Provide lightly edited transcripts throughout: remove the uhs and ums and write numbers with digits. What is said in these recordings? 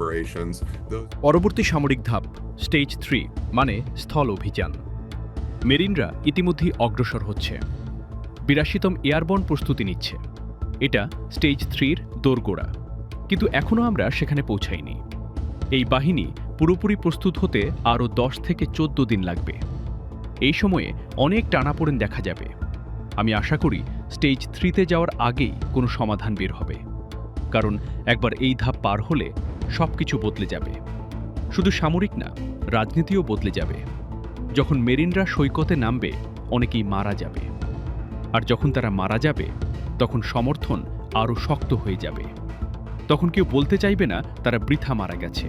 operations. পরবর্তী সামরিক ধাপ স্টেজ 3 মানে স্থল অভিযান। মেরিনরা ইতিমধ্যেই অগ্রসর হচ্ছে, ৮২তম এয়ারবর্ন প্রস্তুতি নিচ্ছে। এটা স্টেজ 3-র দোরগোড়া, কিন্তু এখনও আমরা সেখানে পৌঁছাইনি। এই বাহিনী পুরোপুরি প্রস্তুত হতে আরও ১০ থেকে ১৪ দিন লাগবে। এই সময়ে অনেক টানাপোড়েন দেখা যাবে। আমি আশা করি স্টেজ 3-তে যাওয়ার আগেই কোনো সমাধান বের হবে, কারণ একবার এই ধাপ পার হলে সবকিছু বদলে যাবে। শুধু সামরিক না, রাজনীতিও বদলে যাবে। যখন মেরিনরা সৈকতে নামবে, অনেকেই মারা যাবে, আর যখন তারা মারা যাবে তখন সমর্থন আরও শক্ত হয়ে যাবে। তখন কেউ বলতে চাইবে না তারা বৃথা মারা গেছে,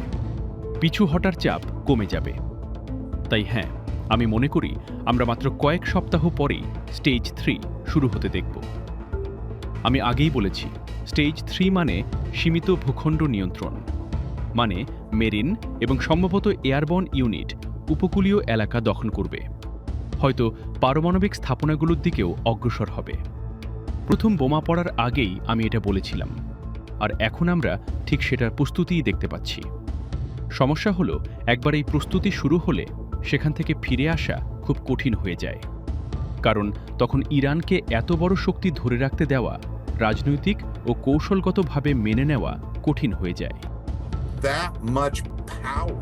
পিছু হটার চাপ কমে যাবে। তাই হ্যাঁ, আমি মনে করি আমরা মাত্র কয়েক সপ্তাহ পরেই স্টেজ 3 শুরু হতে দেখব। আমি আগেই বলেছি, স্টেজ 3 মানে সীমিত ভূখণ্ড নিয়ন্ত্রণ, মানে মেরিন এবং সম্ভবত এয়ারবর্ন ইউনিট উপকূলীয় এলাকা দখল করবে, হয়তো পারমাণবিক স্থাপনাগুলোর দিকেও অগ্রসর হবে। প্রথম বোমা পড়ার আগেই আমি এটা বলেছিলাম, আর এখন আমরা ঠিক সেটার প্রস্তুতিই দেখতে পাচ্ছি। সমস্যা হলো, একবার এই প্রস্তুতি শুরু হলে সেখান থেকে ফিরে আসা খুব কঠিন হয়ে যায়, কারণ তখন ইরানকে এত বড় শক্তি ধরে রাখতে দেওয়া রাজনৈতিক ও কৌশলগতভাবে মেনে নেওয়া কঠিন হয়ে যায়। That much power.